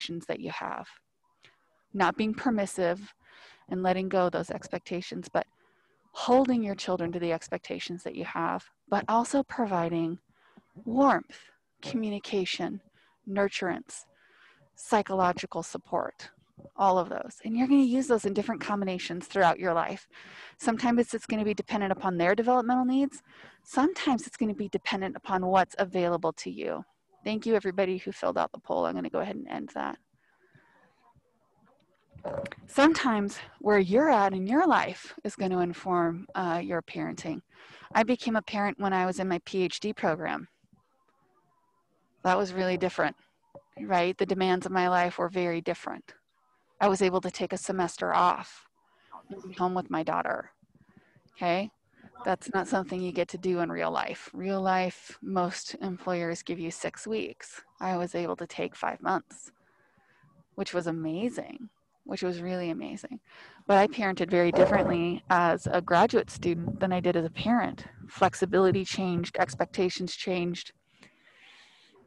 expectations that you have. Not being permissive and letting go of those expectations, but holding your children to the expectations that you have, but also providing warmth, communication, nurturance, psychological support, all of those. And you're going to use those in different combinations throughout your life. Sometimes it's going to be dependent upon their developmental needs. Sometimes it's going to be dependent upon what's available to you. Thank you, everybody who filled out the poll. I'm going to go ahead and end that. Sometimes where you're at in your life is going to inform your parenting. I became a parent when I was in my PhD program. That was really different, right? The demands of my life were very different. I was able to take a semester off and be home with my daughter, okay? That's not something you get to do in real life. Real life, most employers give you 6 weeks. I was able to take 5 months, which was amazing, which was really amazing. But I parented very differently as a graduate student than I did as a parent. Flexibility changed, expectations changed.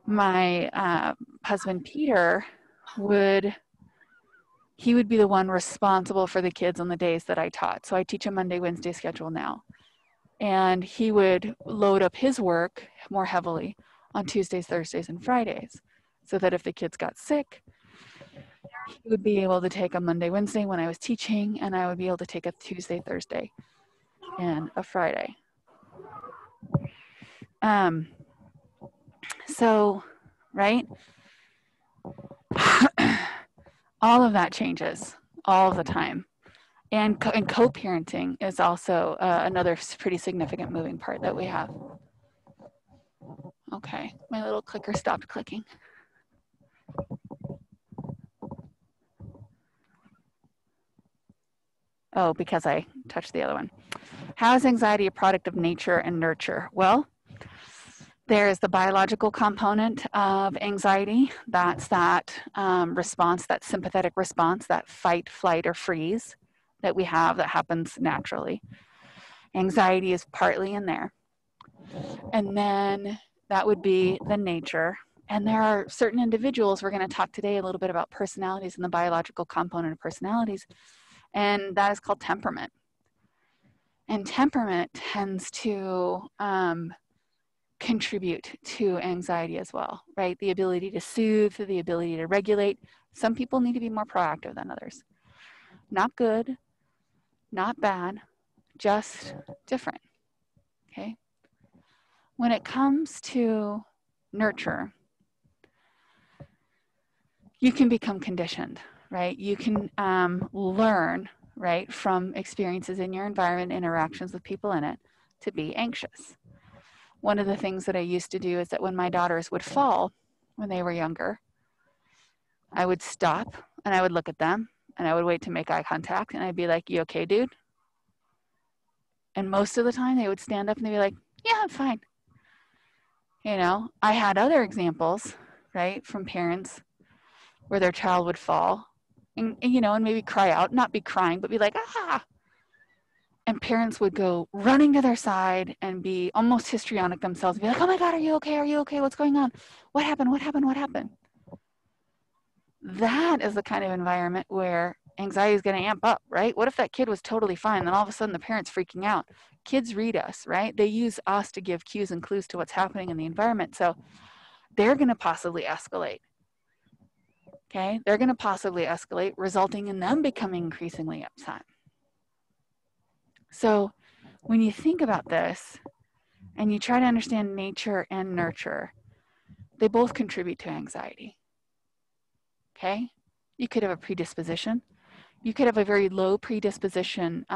My husband, Peter, would be the one responsible for the kids on the days that I taught. So I teach a Monday, Wednesday schedule now. And he would load up his work more heavily on Tuesdays, Thursdays, and Fridays, so that if the kids got sick, he would be able to take a Monday, Wednesday when I was teaching, and I would be able to take a Tuesday, Thursday, and a Friday. So, right? All of that changes all the time. And co-parenting is also another pretty significant moving part that we have. Okay, my little clicker stopped clicking. Oh, because I touched the other one. How is anxiety a product of nature and nurture? Well, there's the biological component of anxiety. That's that response, that sympathetic response, that fight, flight, or freeze that we have that happens naturally. Anxiety is partly in there. And then that would be the nature. And there are certain individuals, we're going to talk today a little bit about personalities and the biological component of personalities, and that is called temperament. And temperament tends to contribute to anxiety as well, right? The ability to soothe, the ability to regulate. Some people need to be more proactive than others. Not good, not bad, just different, okay? When it comes to nurture, you can become conditioned, right? You can learn, right, from experiences in your environment, interactions with people in it, to be anxious. One of the things that I used to do is that when my daughters would fall, when they were younger, I would stop and I would look at them and I would wait to make eye contact and I'd be like, "You okay, dude?" And most of the time they would stand up and they'd be like, "Yeah, I'm fine." You know, I had other examples, right, from parents where their child would fall and you know, and maybe cry out, not be crying, but be like, "Ah." And parents would go running to their side and be almost histrionic themselves, be like, "Oh my God, are you okay? Are you okay? What's going on? What happened? What happened? What happened?" That is the kind of environment where anxiety is going to amp up, right? What if that kid was totally fine, then all of a sudden the parent's freaking out? Kids read us, right? They use us to give cues and clues to what's happening in the environment. So they're going to possibly escalate. Okay, they're going to possibly escalate, resulting in them becoming increasingly upset. So when you think about this and you try to understand nature and nurture, they both contribute to anxiety. Okay, you could have a predisposition. You could have a very low predisposition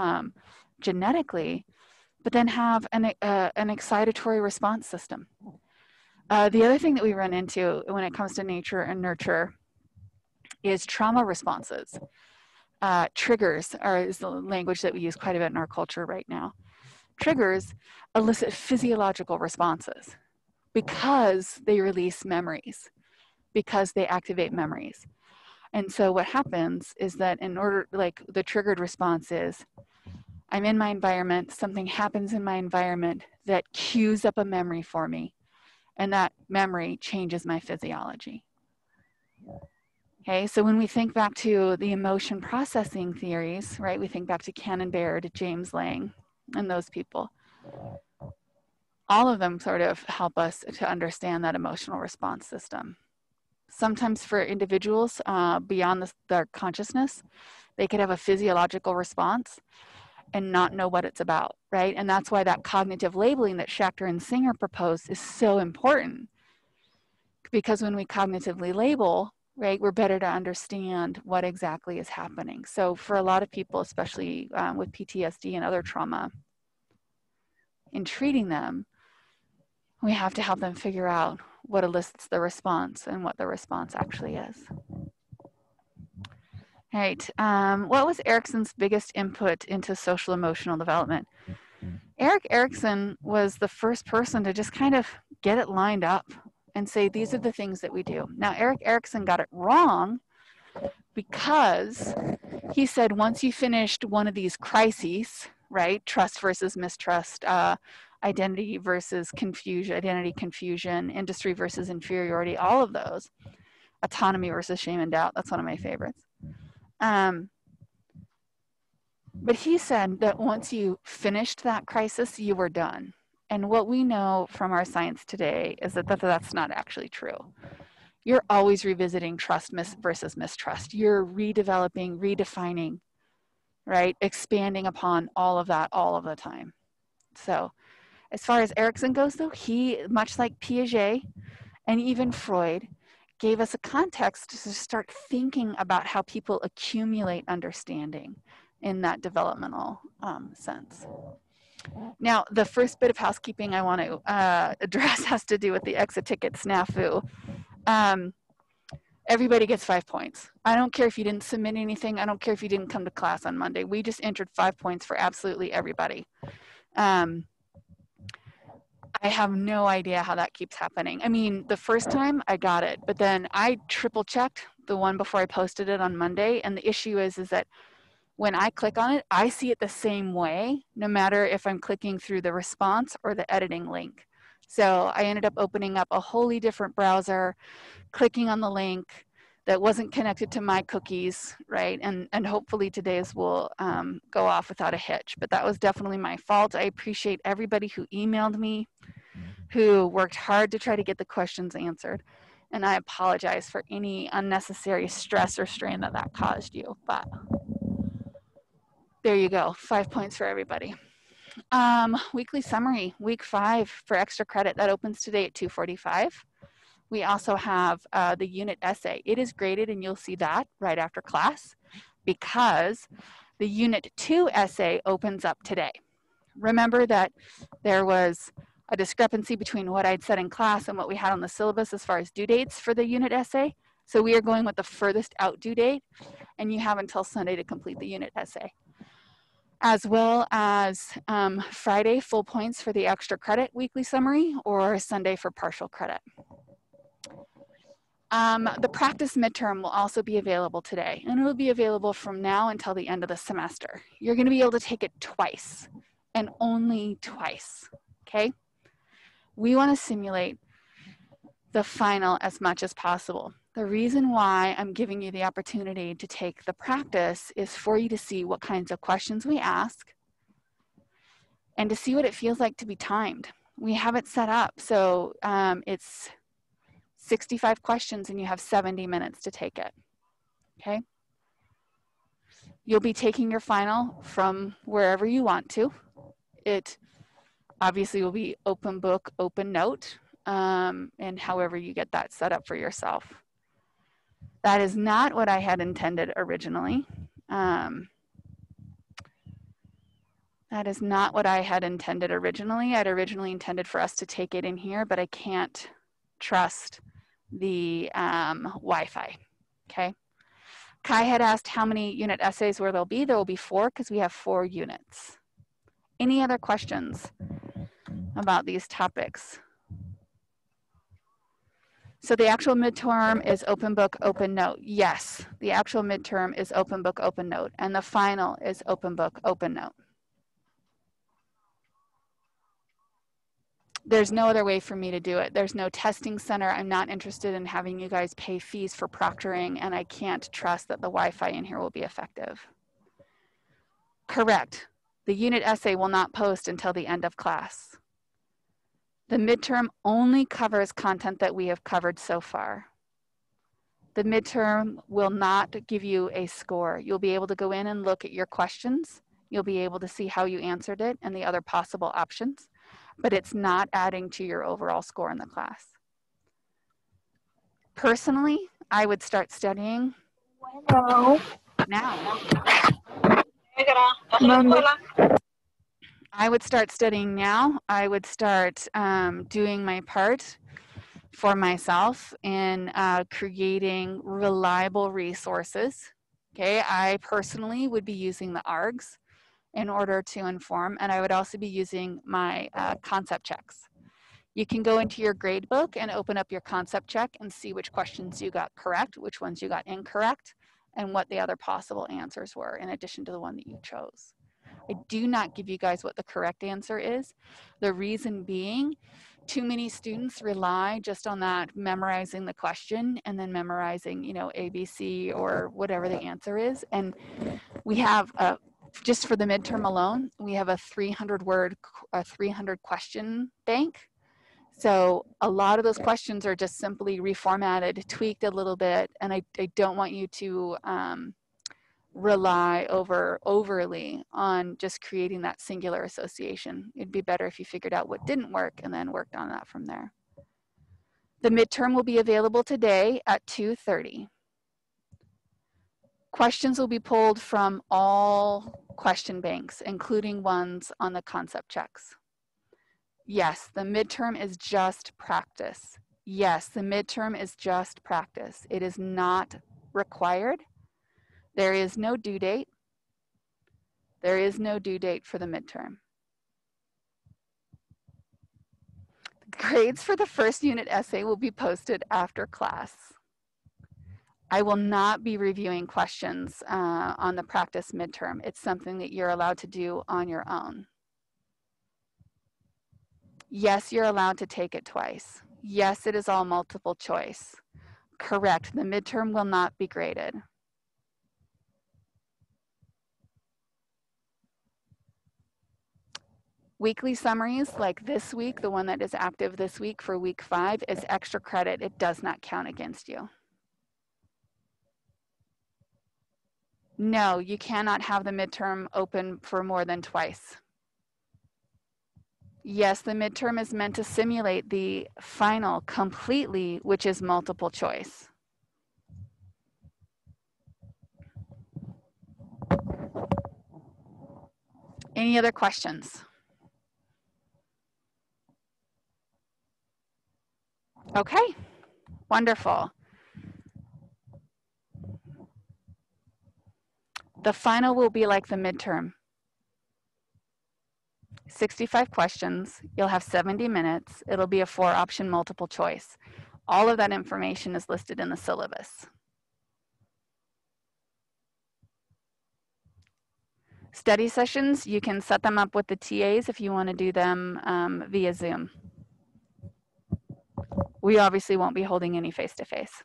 genetically, but then have an excitatory response system. The other thing that we run into when it comes to nature and nurture is trauma responses. Triggers is the language that we use quite a bit in our culture right now. Triggers elicit physiological responses because they release memories, because they activate memories. And so what happens is that in order, like the triggered response is, I'm in my environment, something happens in my environment that cues up a memory for me, and that memory changes my physiology. Okay, so when we think back to the emotion processing theories, right, we think back to Cannon-Baird, James Lang, and those people. All of them sort of help us to understand that emotional response system. Sometimes for individuals beyond their consciousness, they could have a physiological response and not know what it's about, right? And that's why that cognitive labeling that Schachter and Singer proposed is so important. Because when we cognitively label, right, we're better to understand what exactly is happening. So for a lot of people, especially with PTSD and other trauma, in treating them, we have to help them figure out what elicits the response and what the response actually is. All right, what was Erikson's biggest input into social emotional development? Erik Erikson was the first person to just kind of get it lined up and say, these are the things that we do. Now, Erik Erikson got it wrong because he said once you finished one of these crises, right, trust versus mistrust, identity versus confusion, identity confusion, industry versus inferiority, all of those, autonomy versus shame and doubt, that's one of my favorites. But he said that once you finished that crisis, you were done. And what we know from our science today is that that's not actually true. You're always revisiting trust versus mistrust. You're redeveloping, redefining, right? Expanding upon all of that all of the time. So as far as Erikson goes, though, he, much like Piaget and even Freud, gave us a context to start thinking about how people accumulate understanding in that developmental sense. Now, the first bit of housekeeping I want to address has to do with the exit ticket snafu. Everybody gets 5 points. I don't care if you didn't submit anything. I don't care if you didn't come to class on Monday. We just entered 5 points for absolutely everybody. I have no idea how that keeps happening. I mean, the first time I got it, but then I triple checked the one before I posted it on Monday. And the issue is that when I click on it, I see it the same way, no matter if I'm clicking through the response or the editing link. So I ended up opening up a wholly different browser, clicking on the link that wasn't connected to my cookies, right? And hopefully today's will go off without a hitch, but that was definitely my fault. I appreciate everybody who emailed me, who worked hard to try to get the questions answered. And I apologize for any unnecessary stress or strain that caused you, but there you go, 5 points for everybody. Weekly summary, week 5 for extra credit, that opens today at 2:45. We also have the unit essay. It is graded, and you'll see that right after class, because the unit 2 essay opens up today. Remember that there was a discrepancy between what I'd said in class and what we had on the syllabus as far as due dates for the unit essay. So we are going with the furthest out due date, and you have until Sunday to complete the unit essay. As well as Friday, full points for the extra credit weekly summary, or Sunday for partial credit. The practice midterm will also be available today, and it will be available from now until the end of the semester. You're going to be able to take it twice, and only twice, okay? We want to simulate the final as much as possible. The reason why I'm giving you the opportunity to take the practice is for you to see what kinds of questions we ask and to see what it feels like to be timed. We have it set up, so it's 65 questions and you have 70 minutes to take it, okay? You'll be taking your final from wherever you want to. It obviously will be open book, open note, and however you get that set up for yourself. That is not what I had intended originally. That is not what I had intended originally. I'd originally intended for us to take it in here, but I can't trust the Wi-Fi, okay? Kai had asked how many unit essays where there'll be. There will be 4 because we have 4 units. Any other questions about these topics? So the actual midterm is open book, open note. Yes, the actual midterm is open book, open note, and the final is open book, open note. There's no other way for me to do it. There's no testing center. I'm not interested in having you guys pay fees for proctoring, and I can't trust that the Wi-Fi in here will be effective. Correct. The unit essay will not post until the end of class. The midterm only covers content that we have covered so far. The midterm will not give you a score. You'll be able to go in and look at your questions. You'll be able to see how you answered it and the other possible options, but it's not adding to your overall score in the class. Personally, I would start studying now. I would start studying now. I would start doing my part for myself in creating reliable resources. Okay, I personally would be using the ARGs in order to inform, and I would also be using my concept checks. You can go into your grade book and open up your concept check and see which questions you got correct, which ones you got incorrect, and what the other possible answers were in addition to the one that you chose. I do not give you guys what the correct answer is. The reason being, too many students rely just on that memorizing the question and then memorizing, you know, ABC or whatever the answer is. And we have, just for the midterm alone, we have a 300 question bank. So a lot of those questions are just simply reformatted, tweaked a little bit, and I don't want you to rely overly on just creating that singular association. It'd be better if you figured out what didn't work and then worked on that from there. The midterm will be available today at 2:30. Questions will be pulled from all question banks, including ones on the concept checks. Yes, the midterm is just practice. Yes, the midterm is just practice. It is not required. There is no due date. There is no due date for the midterm. The grades for the first unit essay will be posted after class. I will not be reviewing questions on the practice midterm. It's something that you're allowed to do on your own. Yes, you're allowed to take it twice. Yes, it is all multiple choice. Correct, the midterm will not be graded. Weekly summaries, like this week, the one that is active this week for week 5, is extra credit. It does not count against you. No, you cannot have the midterm open for more than twice. Yes, the midterm is meant to simulate the final completely, which is multiple choice. Any other questions? Okay, wonderful. The final will be like the midterm. 65 questions, you'll have 70 minutes. It'll be a 4-option multiple choice. All of that information is listed in the syllabus. Study sessions, you can set them up with the TAs if you want to do them via Zoom. We obviously won't be holding any face-to-face.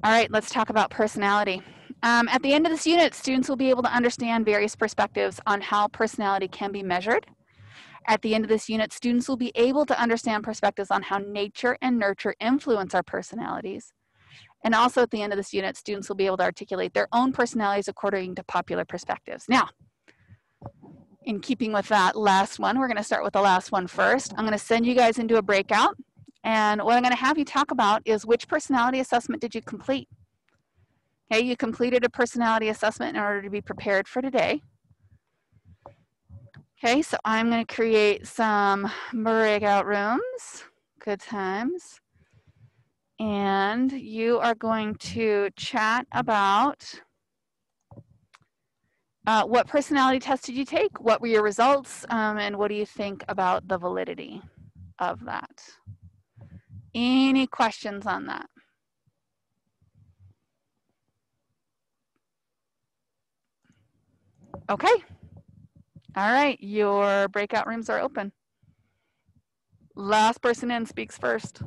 All right, let's talk about personality. At the end of this unit, students will be able to understand various perspectives on how personality can be measured. At the end of this unit, students will be able to understand perspectives on how nature and nurture influence our personalities. And also at the end of this unit, students will be able to articulate their own personalities according to popular perspectives. Now, in keeping with that last one, we're going to start with the last one first. I'm going to send you guys into a breakout. And what I'm going to have you talk about is which personality assessment did you complete? Okay, you completed a personality assessment in order to be prepared for today. Okay, so I'm going to create some breakout rooms. Good times. And you are going to chat about what personality test did you take? What were your results? And what do you think about the validity of that? Any questions on that? Okay. All right, your breakout rooms are open. Last person in speaks first.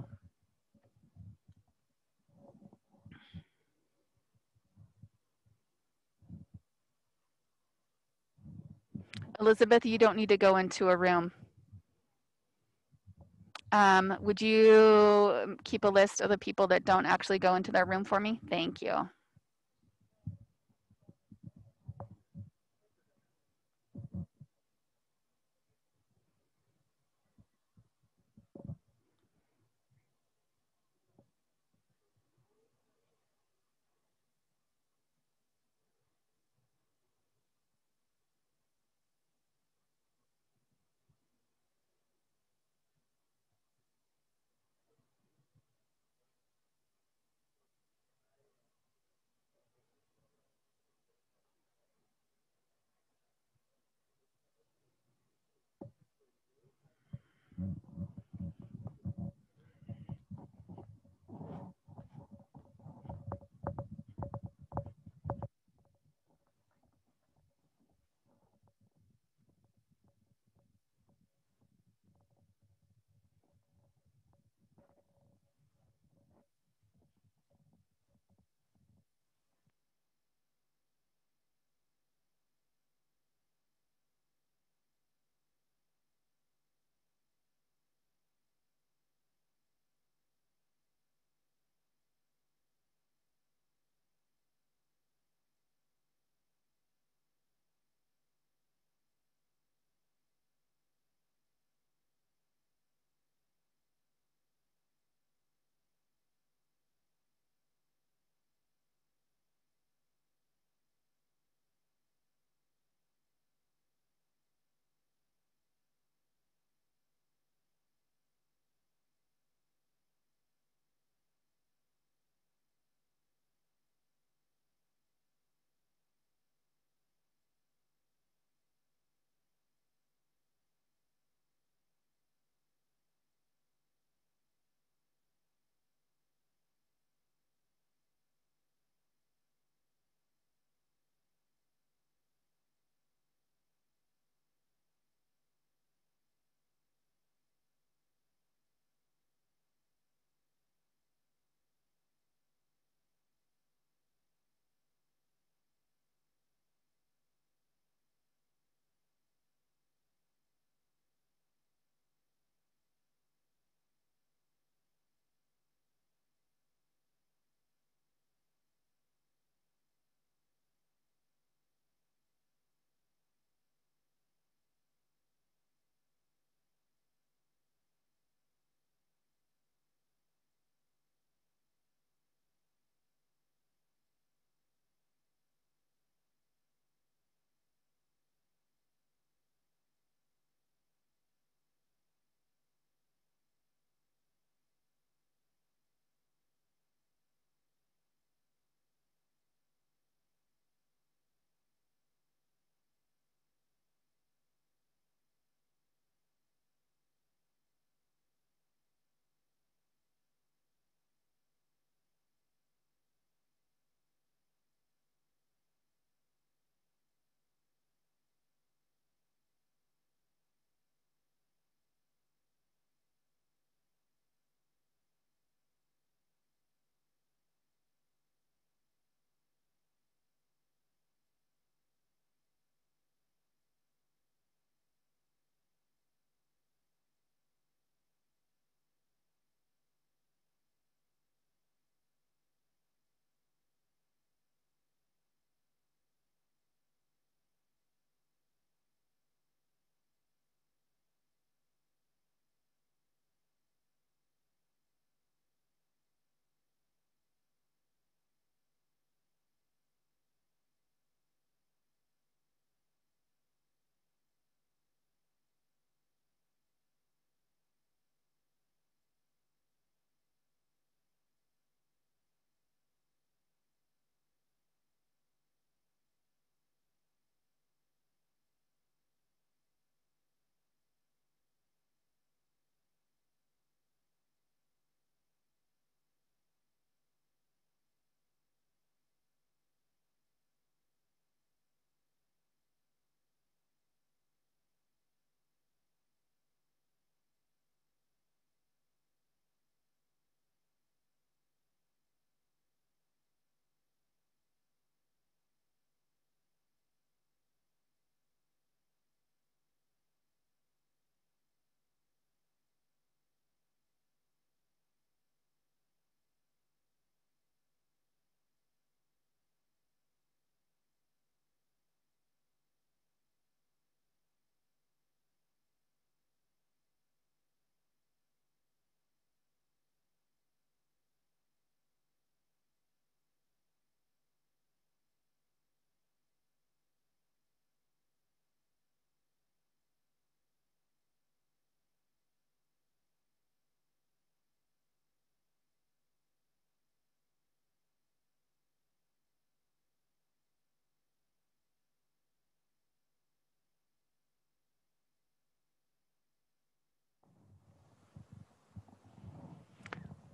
Elizabeth, you don't need to go into a room. Would you keep a list of the people that don't actually go into their room for me? Thank you.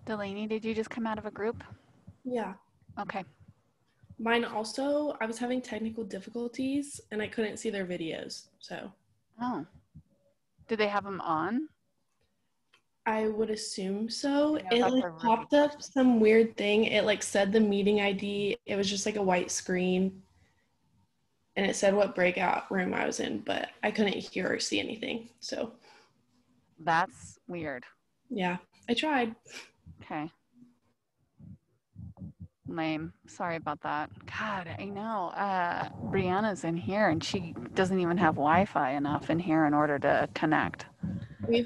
Delaney, did you just come out of a group? Yeah. Okay. Mine also, I was having technical difficulties and I couldn't see their videos, so. Oh. Did they have them on? I would assume so. I know It that's like a rookie popped up question. some weird thing. It like said the meeting ID. It was just like a white screen and it said what breakout room I was in, but I couldn't hear or see anything. So, That's weird. yeah, I tried. Okay. Lame. Sorry about that. God, I know. Brianna's in here and she doesn't even have Wi-Fi enough in here in order to connect. We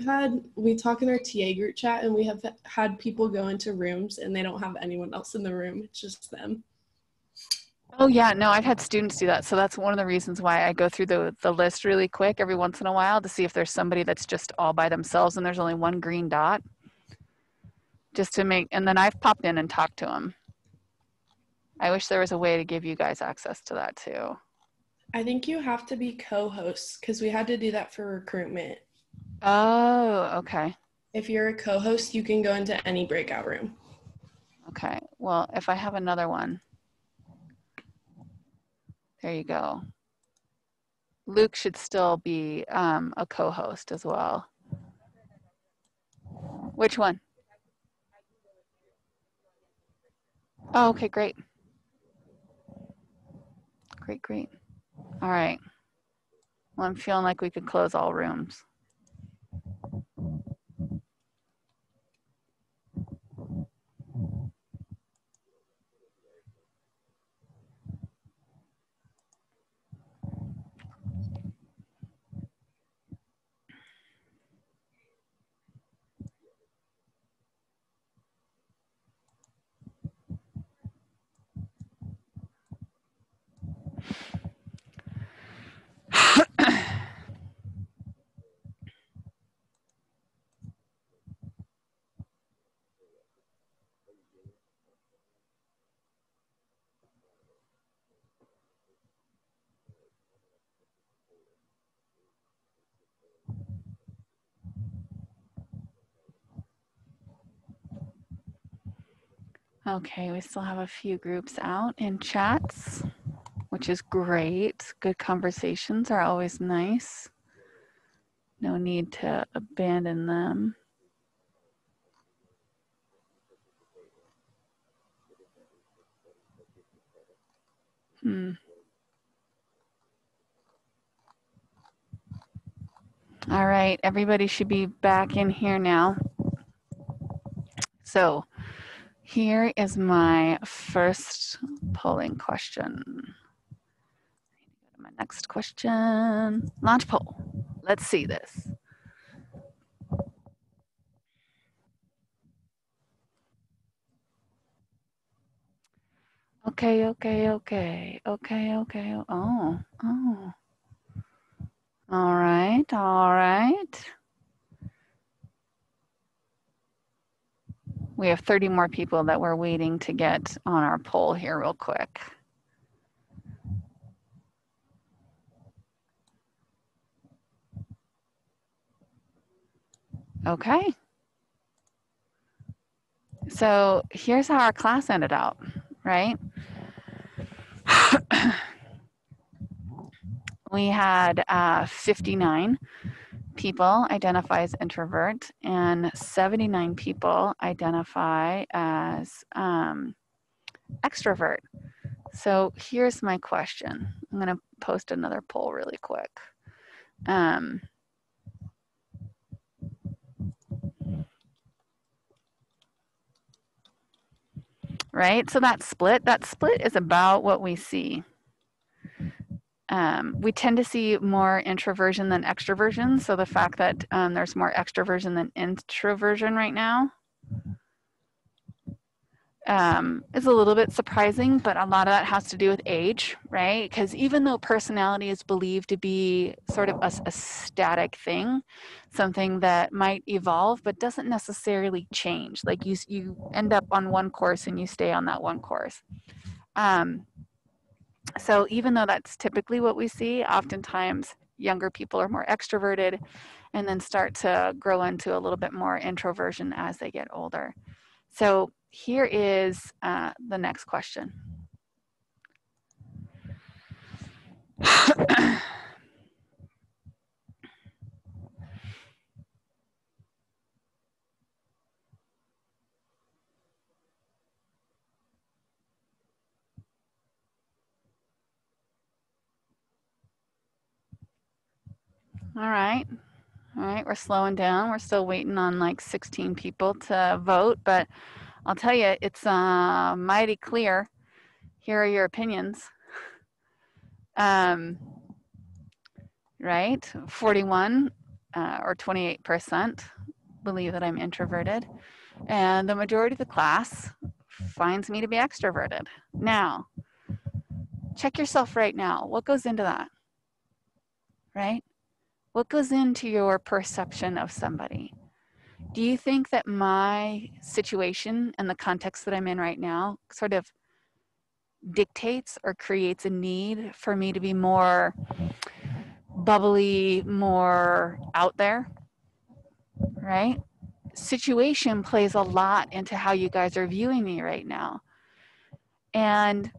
talk in our TA group chat and we have had people go into rooms and they don't have anyone else in the room. It's just them. Oh yeah, no, I've had students do that. So that's one of the reasons why I go through the list really quick every once in a while to see if there's somebody that's just all by themselves and there's only one green dot. Just to make, and then I've popped in and talked to them. I wish there was a way to give you guys access to that too. I think you have to be co-hosts because we had to do that for recruitment. Oh, okay. If you're a co-host, you can go into any breakout room. Okay. Well, if I have another one, there you go. Luke should still be a co-host as well. Which one? Oh, okay, great. Great, great. All right. Well, I'm feeling like we could close all rooms. Okay, we still have a few groups out in chats, which is great. Good conversations are always nice. No need to abandon them. All right, everybody should be back in here now. So here is my first polling question. My next question, launch poll. Let's see this. Okay. Oh. All right. We have 30 more people that we're waiting to get on our poll here real quick. Okay. So here's how our class ended out, right? We had 59 people identify as introvert and 79 people identify as extrovert. So here's my question. I'm going to post another poll really quick. Right, so that split is about what we see. We tend to see more introversion than extroversion. So the fact that there's more extroversion than introversion right now is a little bit surprising, but a lot of that has to do with age, right? Because even though personality is believed to be sort of a static thing, something that might evolve but doesn't necessarily change. Like you end up on one course and you stay on that one course. So even though that's typically what we see, oftentimes younger people are more extroverted and then start to grow into a little bit more introversion as they get older. So here is the next question. All right, we're slowing down. We're still waiting on like 16 people to vote, but I'll tell you, it's mighty clear. Here are your opinions. Right, 41 or 28% believe that I'm introverted, and the majority of the class finds me to be extroverted. Now, check yourself right now. What goes into that, right? What goes into your perception of somebody? Do you think that my situation and the context that I'm in right now sort of dictates or creates a need for me to be more bubbly, more out there, right? Situation plays a lot into how you guys are viewing me right now. And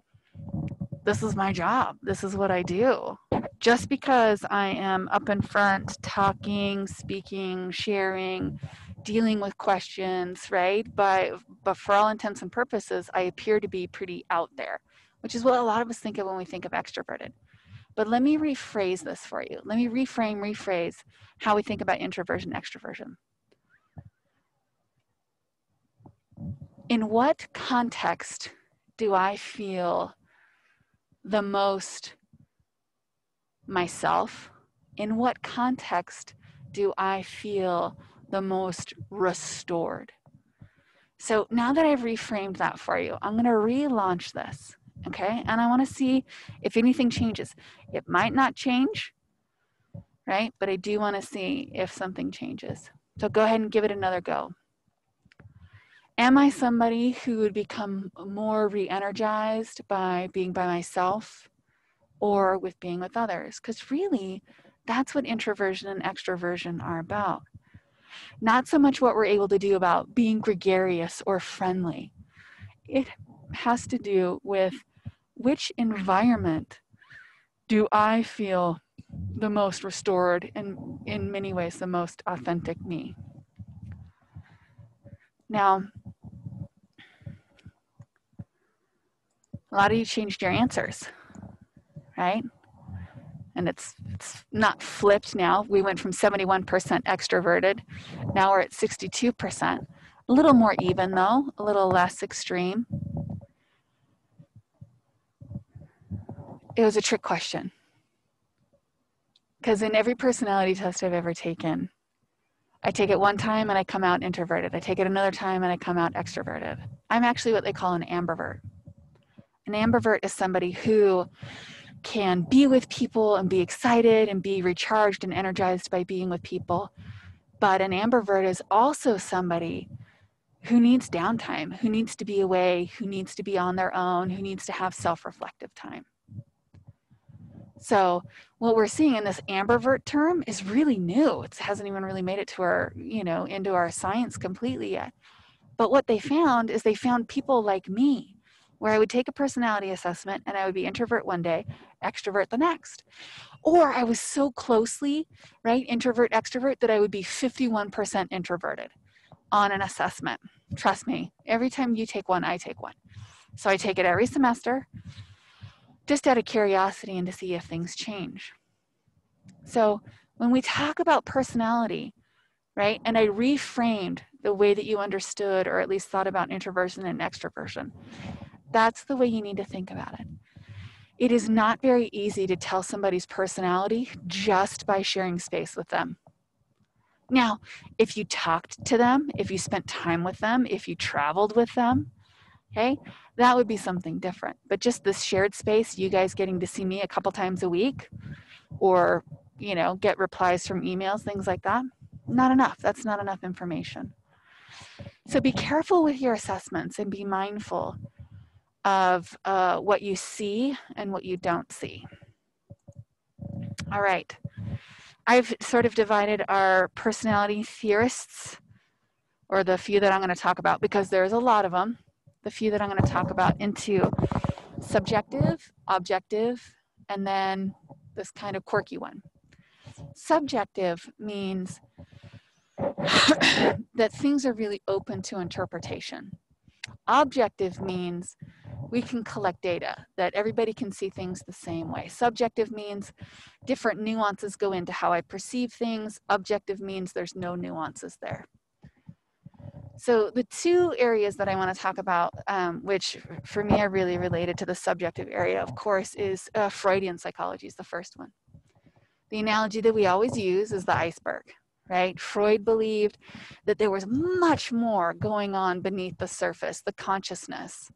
this is my job. This is what I do. Just because I am up in front, talking, speaking, sharing, dealing with questions, right? But for all intents and purposes, I appear to be pretty out there, which is what a lot of us think of when we think of extroverted. But let me rephrase this for you. Let me rephrase how we think about introversion, extroversion. In what context do I feel the most myself? In what context do I feel the most restored? So now that I've reframed that for you, I'm going to relaunch this, okay? And I want to see if anything changes. It might not change, right? But I do want to see if something changes. So go ahead and give it another go. Am I somebody who would become more re-energized by being by myself or with being with others? Because really, that's what introversion and extroversion are about. Not so much what we're able to do about being gregarious or friendly. It has to do with which environment do I feel the most restored and in many ways the most authentic me. Now, a lot of you changed your answers, right? And it's not flipped now. We went from 71% extroverted. Now we're at 62%. A little more even though, a little less extreme. It was a trick question. Because in every personality test I've ever taken, I take it one time and I come out introverted. I take it another time and I come out extroverted. I'm actually what they call an ambivert. An ambivert is somebody who can be with people and be excited and be recharged and energized by being with people. But an ambivert is also somebody who needs downtime, who needs to be away, who needs to be on their own, who needs to have self-reflective time. So what we're seeing in this ambivert term is really new. It hasn't even really made it to our, into our science completely yet. But what they found is they found people like me, where I would take a personality assessment and I would be introvert one day, extrovert the next. Or I was so closely, right, introvert, extrovert, that I would be 51% introverted on an assessment. Trust me, every time you take one, I take one. So I take it every semester, just out of curiosity and to see if things change. So when we talk about personality, right, and I reframed the way that you understood or at least thought about introversion and extroversion, that's the way you need to think about it. It is not very easy to tell somebody's personality just by sharing space with them. Now, if you talked to them, if you spent time with them, if you traveled with them, okay, that would be something different. But just this shared space, you guys getting to see me a couple times a week or, get replies from emails, things like that, not enough. That's not enough information. So be careful with your assessments and be mindful of what you see and what you don't see. All right. I've sort of divided our personality theorists or the few that I'm going to talk about, because there's a lot of them, the few that I'm going to talk about, into subjective, objective, and then this kind of quirky one. Subjective means that things are really open to interpretation. Objective means we can collect data, that everybody can see things the same way. Subjective means different nuances go into how I perceive things. Objective means there's no nuances there. So the two areas that I want to talk about, which for me are really related to the subjective area, of course, is Freudian psychology is the first one. The analogy that we always use is the iceberg, right? Freud believed that there was much more going on beneath the surface, the consciousness,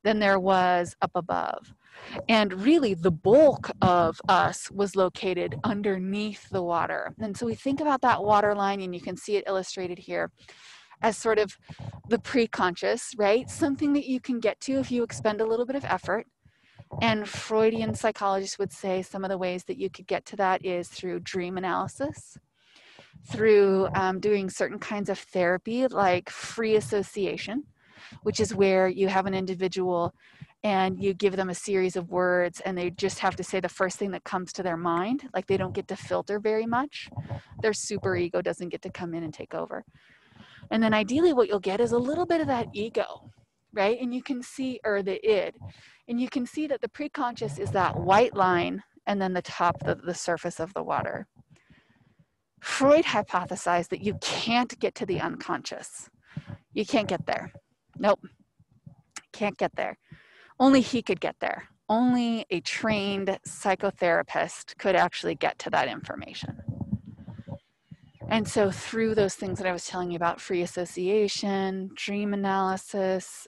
than there was up above. And really the bulk of us was located underneath the water. And so we think about that water line, and you can see it illustrated here, as sort of the pre-conscious, right? Something that you can get to if you expend a little bit of effort. And Freudian psychologists would say some of the ways that you could get to that is through dream analysis, through doing certain kinds of therapy like free association, which is where you have an individual and you give them a series of words and they just have to say the first thing that comes to their mind, like they don't get to filter very much. Their superego doesn't get to come in and take over. And then ideally what you'll get is a little bit of that ego, right? And you can see, or the id, and you can see that the preconscious is that white line and then the top, the surface of the water. Freud hypothesized that you can't get to the unconscious. You can't get there. Nope, can't get there. Only he could get there. Only a trained psychotherapist could actually get to that information. And so through those things that I was telling you about, free association, dream analysis,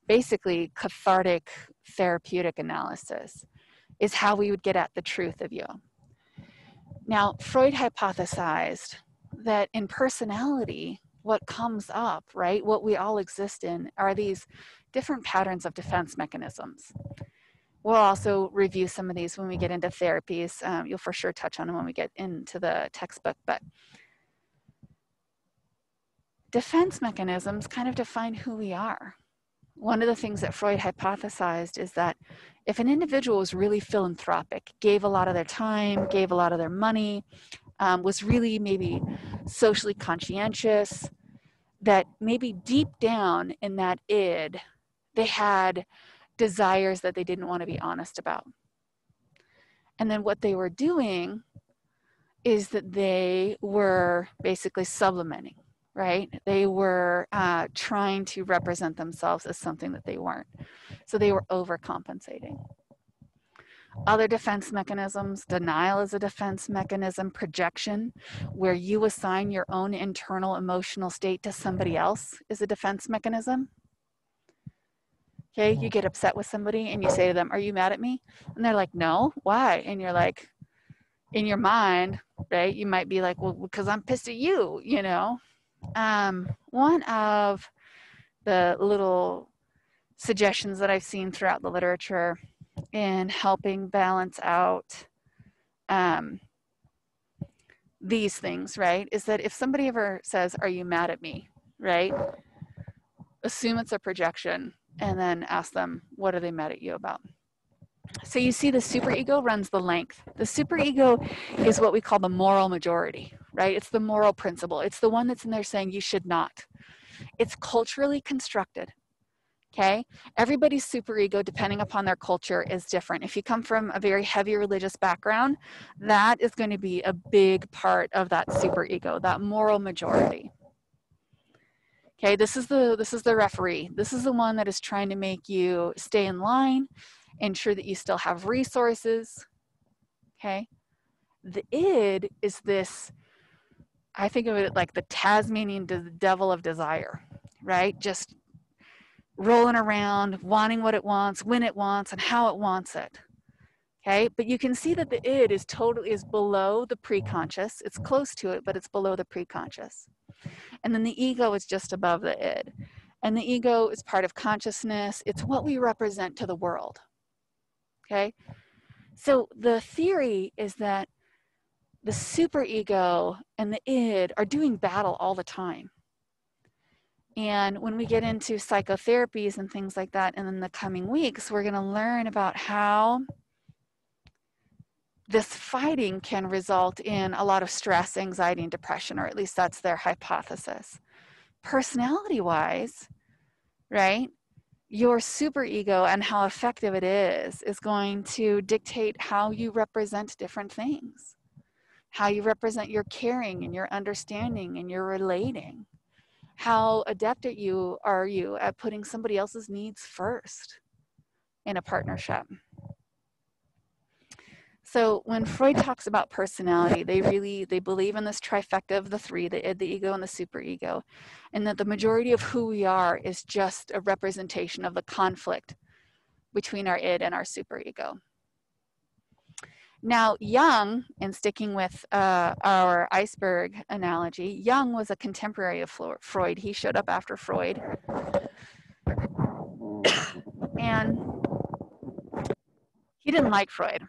basically cathartic therapeutic analysis is how we would get at the truth of you. Now, Freud hypothesized that in personality, what comes up, right, what we all exist in are these different patterns of defense mechanisms. We'll also review some of these when we get into therapies. You'll for sure touch on them when we get into the textbook, but defense mechanisms kind of define who we are. One of the things that Freud hypothesized is that if an individual was really philanthropic, gave a lot of their time, gave a lot of their money, was really maybe socially conscientious, that maybe deep down in that id, they had desires that they didn't want to be honest about. And then what they were doing is that they were basically sublimating, right? They were trying to represent themselves as something that they weren't. So they were overcompensating. Other defense mechanisms, denial is a defense mechanism, projection, where you assign your own internal emotional state to somebody else, is a defense mechanism. Okay, you get upset with somebody and you say to them, "Are you mad at me?" And they're like, "No, why?" And you're like, in your mind, right, you might be like, "Well, because I'm pissed at you," you know. One of the little suggestions that I've seen throughout the literature in helping balance out these things, right, is that if somebody ever says, "Are you mad at me?" right, assume it's a projection and then ask them, what are they mad at you about? So you see the superego runs the length. The superego is what we call the moral majority, right? It's the moral principle. It's the one that's in there saying you should not. It's culturally constructed, okay? Everybody's superego, depending upon their culture, is different. If you come from a very heavy religious background, that is going to be a big part of that superego, that moral majority. Okay, this is the referee. This is the one that is trying to make you stay in line, ensure that you still have resources. Okay, the id is this, I think of it like the Tasmanian devil of desire, right? Just rolling around, wanting what it wants, when it wants, and how it wants it. Okay, but you can see that the id is below the preconscious. It's close to it, but it's below the preconscious. And then the ego is just above the id. And the ego is part of consciousness. It's what we represent to the world. Okay? So the theory is that the superego and the id are doing battle all the time. And when we get into psychotherapies and things like that in the coming weeks, we're going to learn about how this fighting can result in a lot of stress, anxiety, and depression, or at least that's their hypothesis. Personality-wise, right, your superego and how effective it is going to dictate how you represent different things, how you represent your caring and your understanding and your relating. How adept are you at putting somebody else's needs first in a partnership? So when Freud talks about personality, they believe in this trifecta of the three, the id, the ego, and the superego, and that the majority of who we are is just a representation of the conflict between our id and our superego. Now, Jung, in sticking with our iceberg analogy, Jung was a contemporary of Freud. He showed up after Freud. And he didn't like Freud.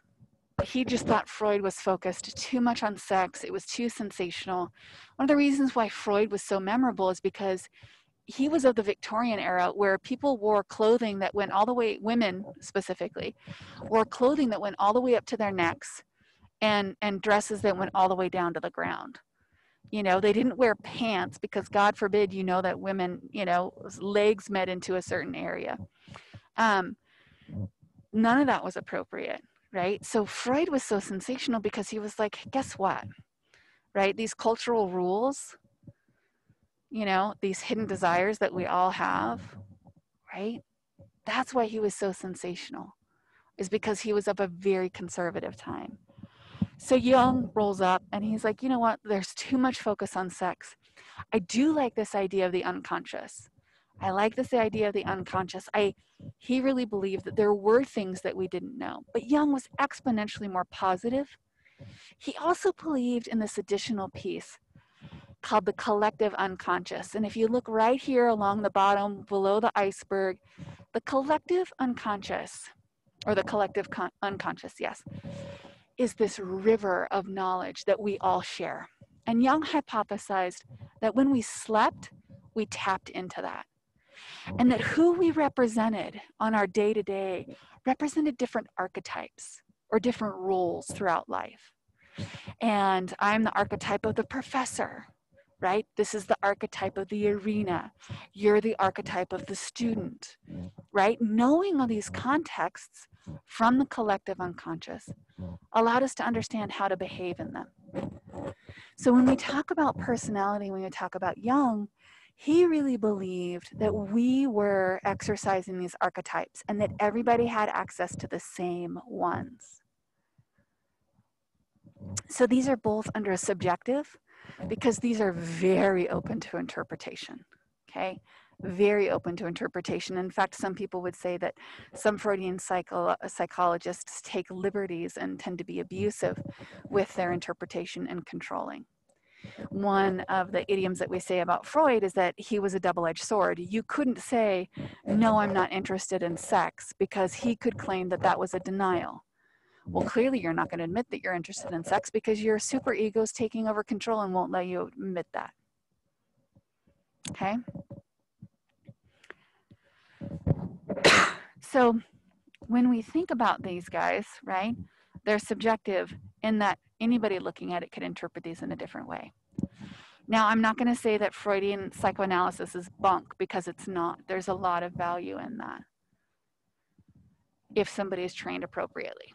He just thought Freud was focused too much on sex. It was too sensational. One of the reasons why Freud was so memorable is because he was of the Victorian era where people wore clothing that went all the way, women specifically, wore clothing that went all the way up to their necks and dresses that went all the way down to the ground. You know, they didn't wear pants because God forbid, you know, that women, you know, legs met into a certain area. None of that was appropriate, right? So Freud was so sensational because he was like, guess what, right? These cultural rules, you know, these hidden desires that we all have, right? That's why he was so sensational, is because he was of a very conservative time. So Jung rolls up and he's like, you know what? There's too much focus on sex. I do like this idea of the unconscious. I like this idea of the unconscious. He really believed that there were things that we didn't know. But Jung was exponentially more positive. He also believed in this additional piece called the collective unconscious. And if you look right here along the bottom below the iceberg, the collective unconscious, or the collective unconscious, yes, is this river of knowledge that we all share. And Jung hypothesized that when we slept, we tapped into that. And that who we represented on our day-to-day represented different archetypes or different roles throughout life. And I'm the archetype of the professor, right? This is the archetype of the arena. You're the archetype of the student, right? Knowing all these contexts from the collective unconscious allowed us to understand how to behave in them. So when we talk about personality, when we talk about Jung, he really believed that we were exercising these archetypes and that everybody had access to the same ones. So these are both under a subjective because these are very open to interpretation, okay? Very open to interpretation. In fact, some people would say that some Freudian psychologists take liberties and tend to be abusive with their interpretation and controlling. One of the idioms that we say about Freud is that he was a double-edged sword. You couldn't say, no, I'm not interested in sex, because he could claim that that was a denial. Well, clearly you're not going to admit that you're interested in sex because your superego is taking over control and won't let you admit that. Okay? So when we think about these guys, right, they're subjective in that anybody looking at it could interpret these in a different way. Now, I'm not going to say that Freudian psychoanalysis is bunk, because it's not. There's a lot of value in that if somebody is trained appropriately,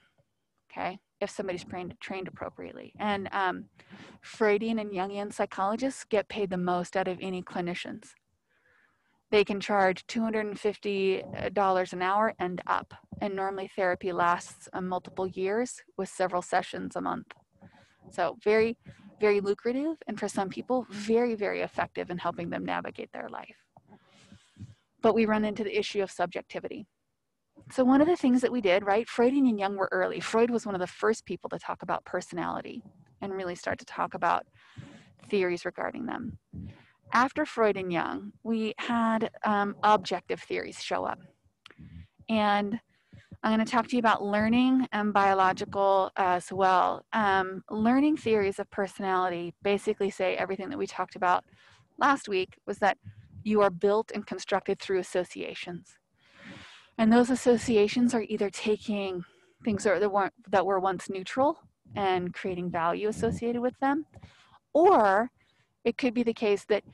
okay? If somebody's trained appropriately. And Freudian and Jungian psychologists get paid the most out of any clinicians. They can charge $250 an hour and up. And normally therapy lasts multiple years with several sessions a month. So very, very lucrative, and for some people, very, very effective in helping them navigate their life. But we run into the issue of subjectivity. So one of the things that we did, right, Freudian and Jung were early. Freud was one of the first people to talk about personality and really start to talk about theories regarding them. After Freud and Jung, we had objective theories show up. And I'm going to talk to you about learning and biological as well. Learning theories of personality basically say everything that we talked about last week, was that You are built and constructed through associations. And those associations are either taking things that were once neutral and creating value associated with them, or it could be the case that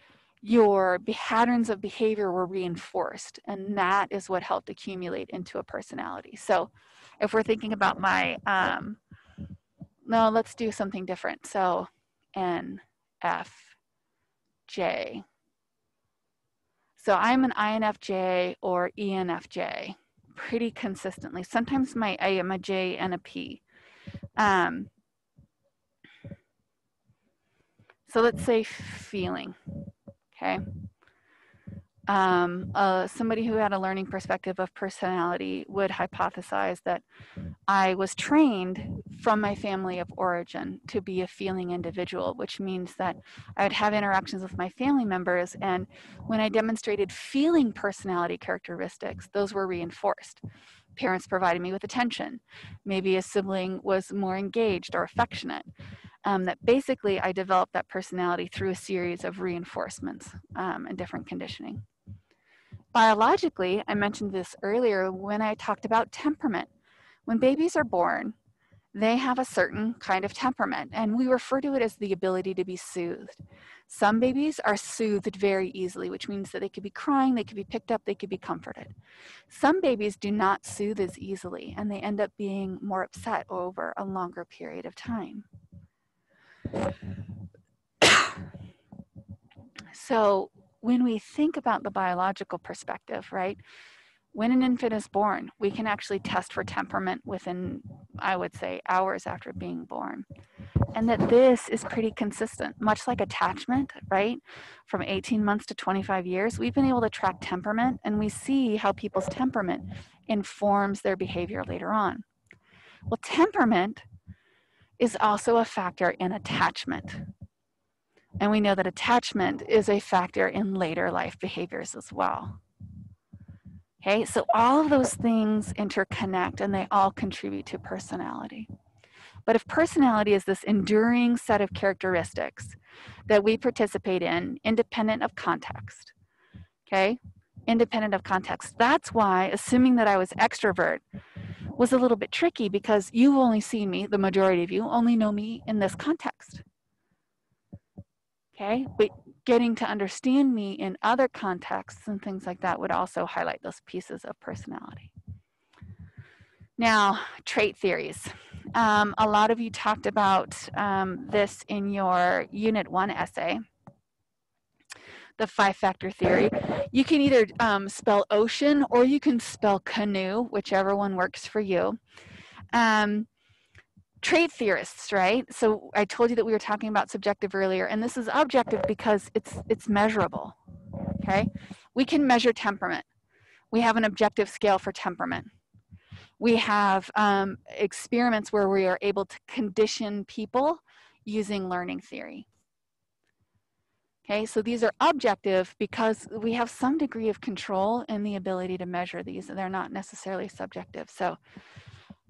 your patterns of behavior were reinforced, and that is what helped accumulate into a personality. So if we're thinking about my, no, let's do something different. So N, F, J. So I'm an INFJ or ENFJ pretty consistently. Sometimes I am a J and a P. So let's say feeling, okay? Somebody who had a learning perspective of personality would hypothesize that I was trained from my family of origin to be a feeling individual, which means that I would have interactions with my family members, and when I demonstrated feeling personality characteristics, those were reinforced. Parents provided me with attention. Maybe a sibling was more engaged or affectionate. That basically I developed that personality through a series of reinforcements and different conditioning. Biologically, I mentioned this earlier when I talked about temperament. When babies are born, they have a certain kind of temperament, and we refer to it as the ability to be soothed. Some babies are soothed very easily, which means that they could be crying, they could be picked up, they could be comforted. Some babies do not soothe as easily, and they end up being more upset over a longer period of time. So when we think about the biological perspective, right, when an infant is born, we can actually test for temperament within, I would say, hours after being born. And that this is pretty consistent, much like attachment, right? From 18 months to 25 years, we've been able to track temperament, and we see how people's temperament informs their behavior later on. Well, temperament is also a factor in attachment. And we know that attachment is a factor in later life behaviors as well. Okay, so all of those things interconnect, and they all contribute to personality. But if personality is this enduring set of characteristics that we participate in, independent of context, okay, independent of context, that's why assuming that I was extrovert was a little bit tricky, because you only see me, the majority of you only know me in this context. Okay, but getting to understand me in other contexts and things like that would also highlight those pieces of personality. Now, trait theories. A lot of you talked about this in your Unit 1 essay, the 5-factor theory. You can either spell ocean or you can spell canoe, whichever one works for you. Trait theorists, right? So I told you that we were talking about subjective earlier, and this is objective because it's measurable, okay? We can measure temperament. We have an objective scale for temperament. We have experiments where we are able to condition people using learning theory. Okay, so these are objective because we have some degree of control in the ability to measure these, and they're not necessarily subjective. So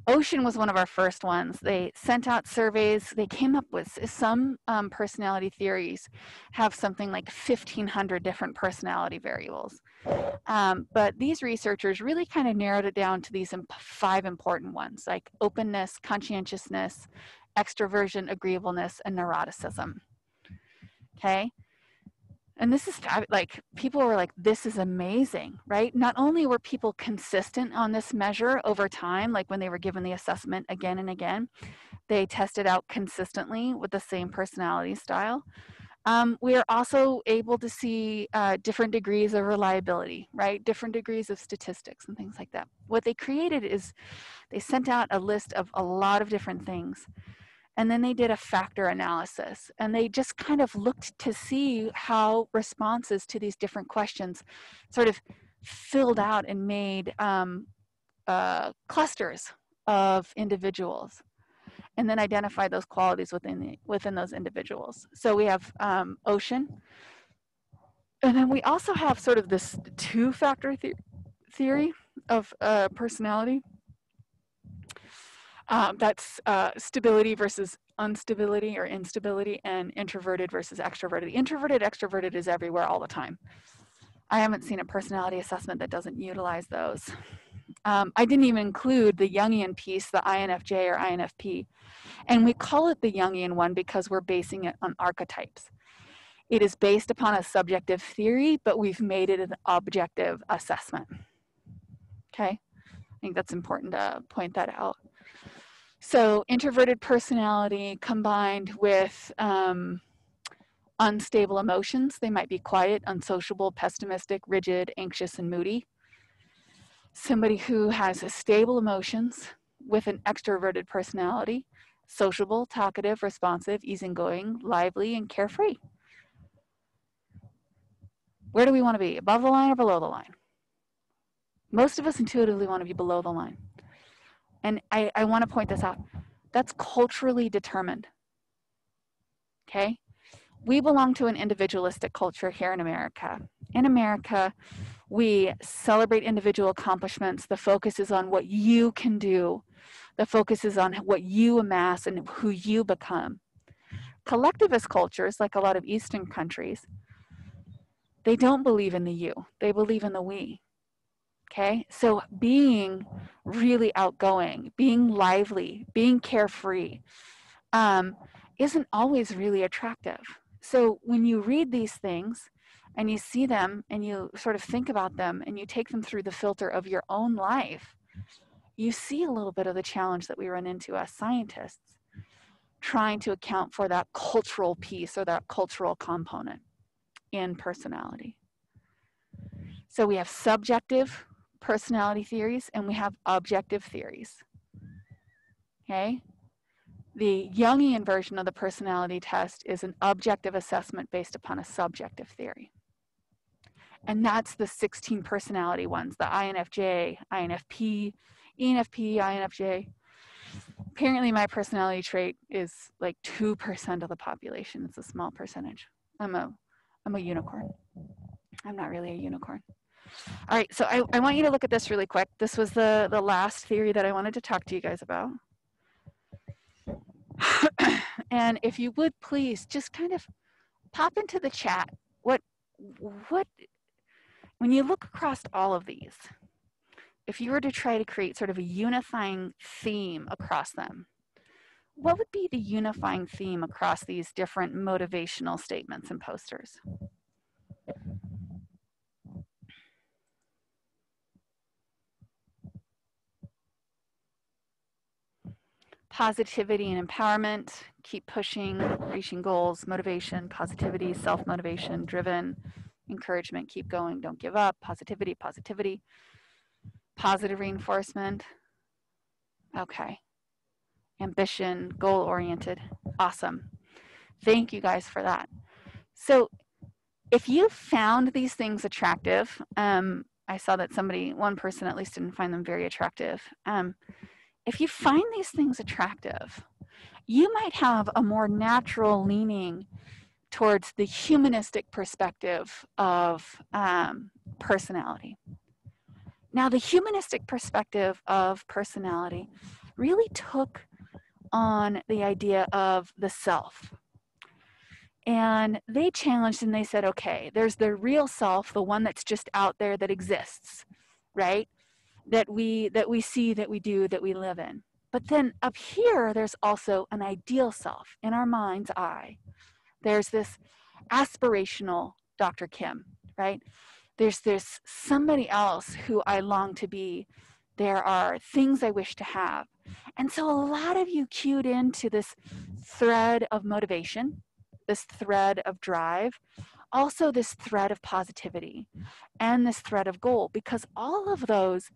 Ocean was one of our first ones. They sent out surveys. They came up with some personality theories have something like 1,500 different personality variables. But these researchers really kind of narrowed it down to these 5 important ones, like openness, conscientiousness, extroversion, agreeableness, and neuroticism. Okay. And this is like, people were like, this is amazing, right? Not only were people consistent on this measure over time, like when they were given the assessment again and again, they tested out consistently with the same personality style. We are also able to see different degrees of reliability, right? Different degrees of statistics and things like that. What they created is they sent out a list of a lot of different things. And then they did a factor analysis, and they just kind of looked to see how responses to these different questions sort of filled out and made clusters of individuals, and then identified those qualities within those individuals. So we have ocean, and then we also have sort of this 2-factor theory of personality. That's stability versus instability or instability, and introverted versus extroverted. The introverted, extroverted is everywhere all the time. I haven't seen a personality assessment that doesn't utilize those. I didn't even include the Jungian piece, the INFJ or INFP. And we call it the Jungian one because we're basing it on archetypes. It is based upon a subjective theory, but we've made it an objective assessment. Okay, I think that's important to point that out. So introverted personality combined with unstable emotions. They might be quiet, unsociable, pessimistic, rigid, anxious, and moody. Somebody who has stable emotions with an extroverted personality, sociable, talkative, responsive, easygoing, lively, and carefree. Where do we want to be? Above the line or below the line? Most of us intuitively want to be below the line. And I want to point this out. That's culturally determined. Okay? We belong to an individualistic culture here in America. In America, we celebrate individual accomplishments. The focus is on what you can do. The focus is on what you amass and who you become. Collectivist cultures, like a lot of Eastern countries, they don't believe in the you. They believe in the we. Okay? So being really outgoing, being lively, being carefree isn't always really attractive. So when you read these things and you see them and you sort of think about them and you take them through the filter of your own life, you see a little bit of the challenge that we run into as scientists, trying to account for that cultural piece or that cultural component in personality. So we have subjective personality theories and we have objective theories. Okay? The Jungian version of the personality test is an objective assessment based upon a subjective theory. And that's the 16 personality ones, the INFJ, INFP, ENFP, INFJ. Apparently my personality trait is like 2% of the population. It's a small percentage. I'm a unicorn. I'm not really a unicorn. All right, so I want you to look at this really quick. This was the last theory that I wanted to talk to you guys about. And if you would please just kind of pop into the chat what when you look across all of these, if you were to try to create sort of a unifying theme across them, what would be the unifying theme across these different motivational statements and posters? Positivity and empowerment, keep pushing, reaching goals, motivation, positivity, self-motivation, driven, encouragement, keep going, don't give up, positivity, positivity, positive reinforcement. Okay. Ambition, goal-oriented. Awesome. Thank you guys for that. So if you found these things attractive, I saw that one person at least didn't find them very attractive. If you find these things attractive, you might have a more natural leaning towards the humanistic perspective of personality. Now, the humanistic perspective of personality really took on the idea of the self. And they challenged and they said, okay, there's the real self, the one that's just out there that exists, right? That we see, that we do, that we live in. But then up here, there's also an ideal self in our mind's eye. There's this aspirational Dr. Kim, right? There's this somebody else who I long to be. There are things I wish to have. And so a lot of you cued into this thread of motivation, this thread of drive, also this thread of positivity, and this thread of goal, because all of those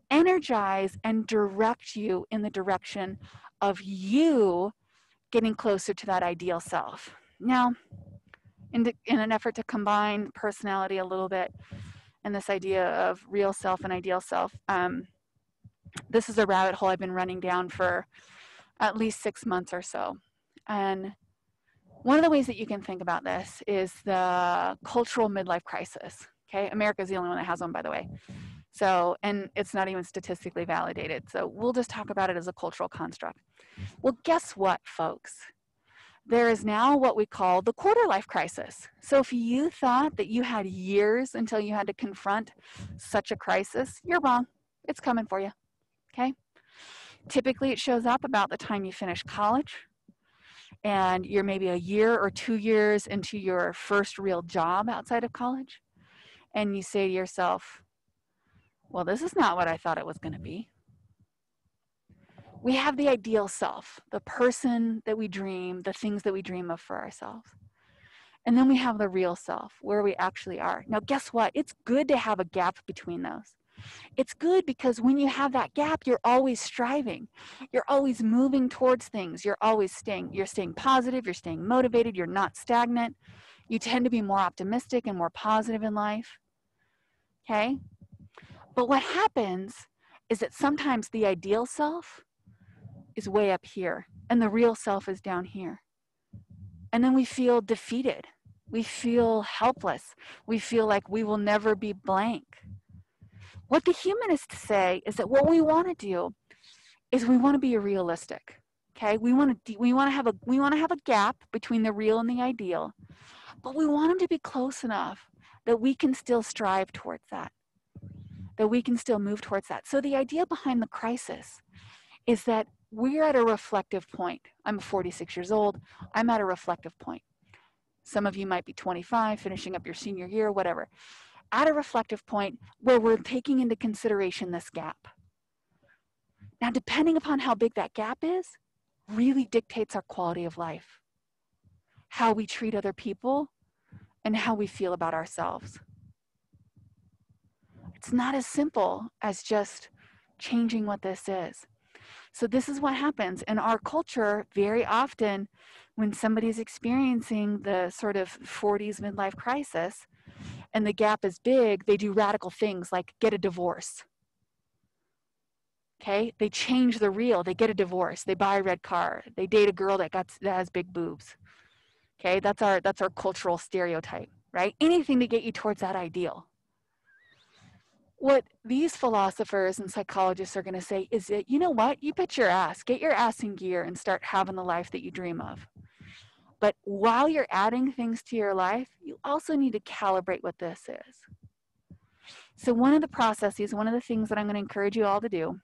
energize and direct you in the direction of you getting closer to that ideal self. Now, in an effort to combine personality a little bit and this idea of real self and ideal self, this is a rabbit hole I've been running down for at least 6 months or so. And one of the ways that you can think about this is the cultural midlife crisis. Okay, America's the only one that has one, by the way. So, and it's not even statistically validated. So we'll just talk about it as a cultural construct. Well, guess what, folks? there is now what we call the quarter life crisis. So if you thought that you had years until you had to confront such a crisis, you're wrong. It's coming for you, okay? Typically, it shows up about the time you finish college, and you're maybe a year or 2 years into your first real job outside of college, and you say to yourself, well, this is not what I thought it was going to be. We have the ideal self, the person that we dream, the things that we dream of for ourselves. And then we have the real self, where we actually are. Now, guess what? It's good to have a gap between those. It's good because when you have that gap, you're always striving. You're always moving towards things. You're staying positive, you're staying motivated, you're not stagnant. You tend to be more optimistic and more positive in life. Okay? But what happens is that sometimes the ideal self is way up here and the real self is down here. And then we feel defeated. We feel helpless. We feel like we will never be blank. What the humanists say is that what we want to do is we want to be realistic. Okay? We want to have a gap between the real and the ideal, but we want them to be close enough that we can still strive towards that we can still move towards that. So the idea behind the crisis is that we're at a reflective point. I'm 46 years old. I'm at a reflective point. Some of you might be 25, finishing up your senior year, whatever. At a reflective point where we're taking into consideration this gap. Now, depending upon how big that gap is, really dictates our quality of life, how we treat other people, and how we feel about ourselves. It's not as simple as just changing what this is. So this is what happens in our culture very often when somebody's experiencing the sort of 40s midlife crisis and the gap is big, they do radical things like get a divorce. Okay, they change the real, they get a divorce, they buy a red car, they date a girl that has big boobs. Okay, that's our cultural stereotype, right? Anything to get you towards that ideal. What these philosophers and psychologists are going to say is that, you know what, you bet your ass, get your ass in gear and start having the life that you dream of. But while you're adding things to your life, you also need to calibrate what this is. So one of the processes, one of the things that I'm going to encourage you all to do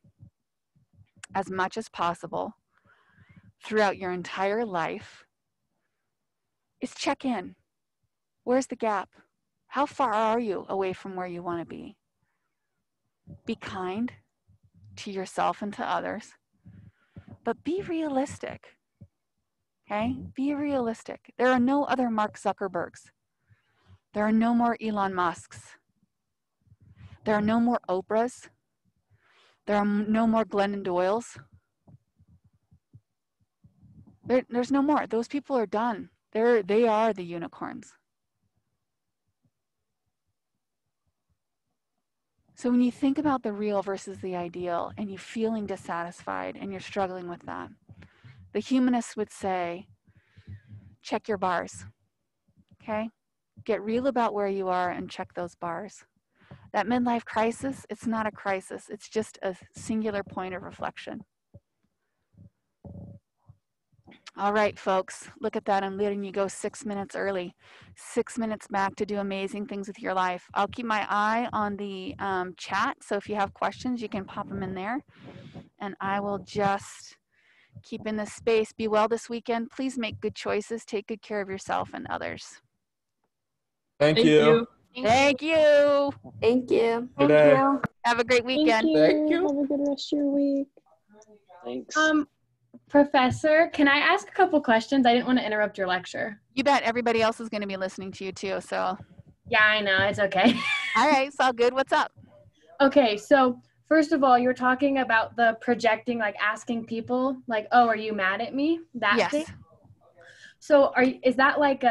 as much as possible throughout your entire life is check in. Where's the gap? How far are you away from where you want to be? Be kind to yourself and to others, but be realistic, okay? Be realistic. There are no other Mark Zuckerbergs. There are no more Elon Musks. There are no more Oprahs. There are no more Glennon Doyles. There's no more. Those people are done. They are the unicorns. So when you think about the real versus the ideal and you're feeling dissatisfied and you're struggling with that, the humanists would say, check your bars, okay? Get real about where you are and check those bars. That midlife crisis, it's not a crisis. It's just a singular point of reflection. All right, folks, look at that. I'm letting you go 6 minutes early. 6 minutes back to do amazing things with your life. I'll keep my eye on the chat, so if you have questions, you can pop them in there. And I will just keep in this space. Be well this weekend. Please make good choices. Take good care of yourself and others. Thank you. Thank you. Thank you. Good day. Have a great weekend. Thank you. Have a good rest of your week. Thanks. Professor, can I ask a couple questions? I didn't want to interrupt your lecture. You bet. Everybody else is going to be listening to you too, so. Yeah, I know. It's okay. All right, it's all good. What's up? Okay, so first of all, you were talking about the projecting, like asking people, like, oh, are you mad at me? That Yes. thing? So is that like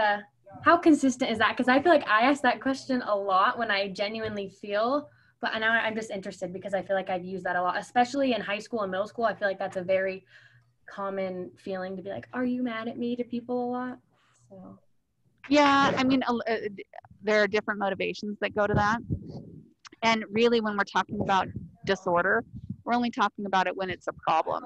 how consistent is that? Because I feel like I ask that question a lot when I genuinely feel, but now I'm just interested because I feel like I've used that a lot, especially in high school and middle school. I feel like that's a very common feeling to be like, are you mad at me to people a lot? So. Yeah, I mean, there are different motivations that go to that. And really, when we're talking about disorder, we're only talking about it when it's a problem.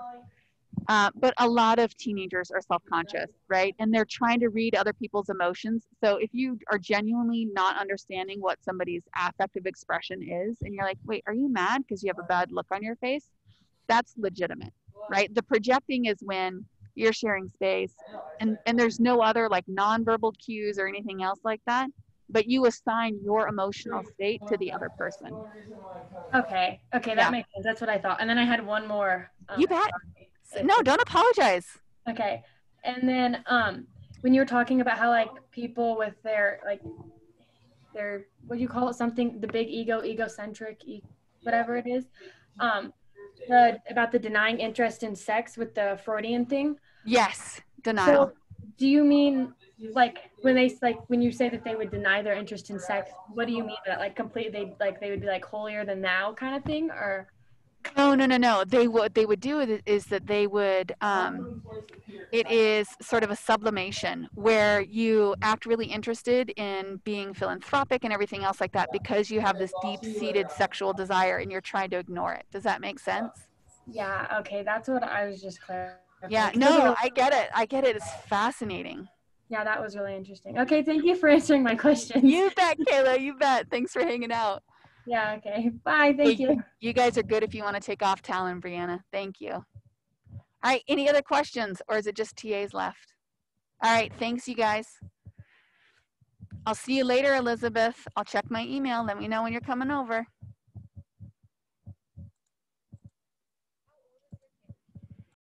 But a lot of teenagers are self-conscious, right? And they're trying to read other people's emotions. So if you are genuinely not understanding what somebody's affective expression is, and you're like, wait, are you mad because you have a bad look on your face? That's legitimate, right? The projecting is when you're sharing space and there's no other like nonverbal cues or anything else like that, but you assign your emotional state to the other person. Okay, that makes sense. That's what I thought. And then I had one more. You bet. No, don't apologize. Okay. And then when you were talking about how like people with their like their, what do you call it, something, the big ego, egocentric, whatever it is, about the denying interest in sex with the Freudian thing. Yes, denial. So do you mean like when you say that they would deny their interest in sex, what do you mean by that? Like completely, they would be like holier than thou kind of thing, or? No. They would do it is that they would, it is sort of a sublimation where you act really interested in being philanthropic and everything else like that because you have this deep-seated sexual desire and you're trying to ignore it. Does that make sense? Yeah, okay, that's what I was just clarifying. Yeah, no, I get it. It's fascinating. Yeah, that was really interesting. Okay, thank you for answering my questions. You bet, Kayla, you bet. Thanks for hanging out. Yeah, okay. Bye, thank you. You guys are good if you want to take off, Tal and Brianna. Thank you. All right, any other questions, or is it just TAs left? All right, thanks, you guys. I'll see you later, Elizabeth. I'll check my email. Let me know when you're coming over.